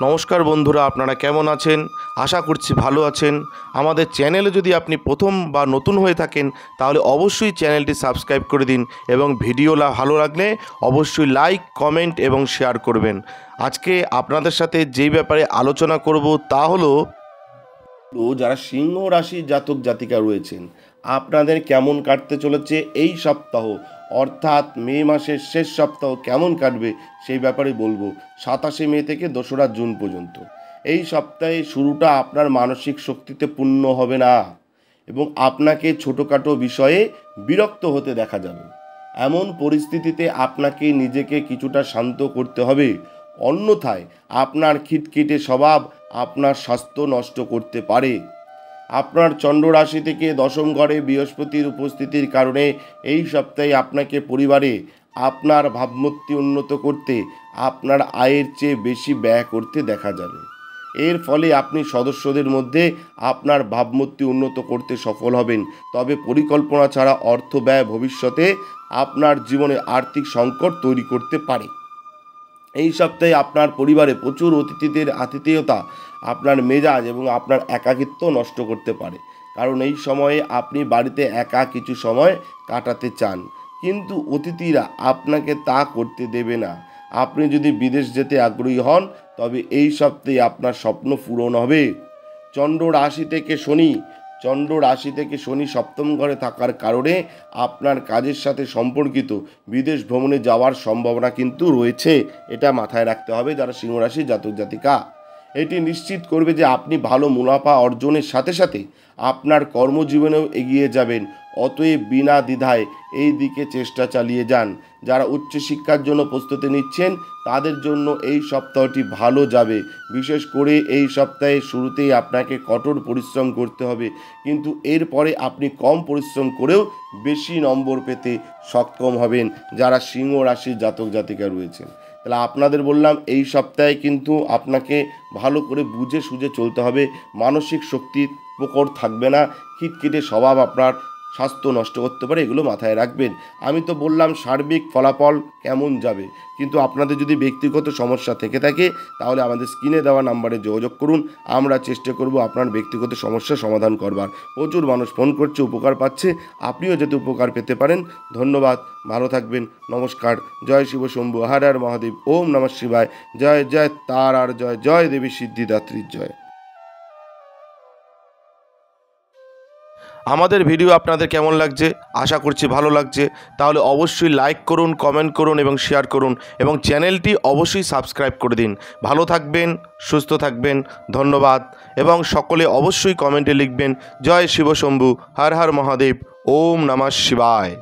নমস্কার বন্ধুরা, আপনারা কেমন আছেন? আশা করছি ভালো আছেন। আমাদের চ্যানেলে যদি আপনি প্রথম বা নতুন হয়ে থাকেন তাহলে অবশ্যই চ্যানেলটি সাবস্ক্রাইব করে দিন এবং ভিডিও ভালো লাগলে অবশ্যই লাইক, কমেন্ট এবং শেয়ার করবেন। আজকে আপনাদের সাথে যেই ব্যাপারে আলোচনা করব তা হলো যারা সিংহ রাশির জাতক জাতিকা রয়েছেন আপনাদের কেমন কাটতে চলেছে এই সপ্তাহ, অর্থাৎ মে মাসের শেষ সপ্তাহ কেমন কাটবে সেই ব্যাপারে বলবো। 27শে মে থেকে 2রা জুন পর্যন্ত এই সপ্তাহে শুরুটা আপনার মানসিক শক্তিতে পূর্ণ হবে না এবং আপনাকে ছোটোখাটো বিষয়ে বিরক্ত হতে দেখা যাবে। এমন পরিস্থিতিতে আপনাকে নিজেকে কিছুটা শান্ত করতে হবে, অন্যথায় আপনার খিটখিটে স্বভাব আপনার স্বাস্থ্য নষ্ট করতে পারে। আপনার চন্দ্র রাশি থেকে দশম ঘরে বৃহস্পতির উপস্থিতির কারণে এই সপ্তাহে আপনাকে পরিবারে আপনার ভাবমূর্তি উন্নত করতে আপনার আয়ের চেয়ে বেশি ব্যয় করতে দেখা যাবে। এর ফলে আপনি সদস্যদের মধ্যে আপনার ভাবমূর্তি উন্নত করতে সফল হবেন, তবে পরিকল্পনা ছাড়া অর্থ ব্যয় ভবিষ্যতে আপনার জীবনে আর্থিক সংকট তৈরি করতে পারে। এই সপ্তাহে আপনার পরিবারে প্রচুর অতিথিদের আতিথেয়তা আপনার মেজাজ এবং আপনার একাকিত্ব নষ্ট করতে পারে, কারণ এই সময়ে আপনি বাড়িতে একা কিছু সময় কাটাতে চান, কিন্তু অতিথিরা আপনাকে তা করতে দেবে না। আপনি যদি বিদেশ যেতে আগ্রহী হন তবে এই সপ্তাহে আপনার স্বপ্ন পূরণ হবে। চন্দ্র রাশি থেকে শনি সপ্তম ঘরে থাকার কারণে আপনার কাজের সাথে সম্পর্কিত বিদেশ ভ্রমণে যাওয়ার সম্ভাবনা কিন্তু রয়েছে, এটা মাথায় রাখতে হবে যারা সিংহ রাশি জাতক জাতিকা। এটি নিশ্চিত করবে যে আপনি ভালো মুনাফা অর্জনের সাথে সাথে আপনার কর্মজীবনেও এগিয়ে যাবেন। অতএব বিনা দ্বিধায় এই দিকে চেষ্টা চালিয়ে যান। যারা উচ্চশিক্ষার জন্য প্রস্তুতি নিচ্ছেন তাদের জন্য এই সপ্তাহটি ভালো যাবে। বিশেষ করে এই সপ্তাহের শুরুতেই আপনাকে কঠোর পরিশ্রম করতে হবে, কিন্তু এরপরে আপনি কম পরিশ্রম করেও বেশি নম্বর পেতে সক্ষম হবেন যারা সিংহ রাশির জাতক জাতিকা রয়েছেন। তাহলে আপনাদের বললাম এই সপ্তাহে কিন্তু আপনাকে ভালো করে বুঝে সুঝে চলতে হবে, মানসিক শক্তির প্রকট থাকবে না, খিটখিটে স্বভাব আপনার স্বাস্থ্য নষ্ট করতে পারে, এগুলো মাথায় রাখবেন। আমি তো বললাম সার্বিক ফলাফল কেমন যাবে, কিন্তু আপনাদের যদি ব্যক্তিগত সমস্যা থেকে থাকে তাহলে আমাদের স্ক্রিনে দেওয়া নাম্বারে যোগাযোগ করুন, আমরা চেষ্টা করব আপনার ব্যক্তিগত সমস্যা সমাধান করবার। প্রচুর মানুষ ফোন করছে, উপকার পাচ্ছে, আপনিও যাতে উপকার পেতে পারেন। ধন্যবাদ, ভালো থাকবেন, নমস্কার। জয় শিব শম্ভু, হর হর মহাদেব, ওম নমঃ শিবায়, জয় জয় তারার জয়, জয় দেবী সিদ্ধিদাত্রীর জয়। আমাদের ভিডিও আপনাদের কেমন লাগছে? আশা করছি ভালো লাগছে। তাহলে অবশ্যই লাইক করুন, কমেন্ট করুন এবং শেয়ার করুন এবং চ্যানেলটি অবশ্যই সাবস্ক্রাইব করে দিন। ভালো থাকবেন, সুস্থ থাকবেন, ধন্যবাদ। এবং সকলে অবশ্যই কমেন্টে লিখবেন জয় শিব শম্ভু, হর হর মহাদেব, ওম নমঃ শিবায়।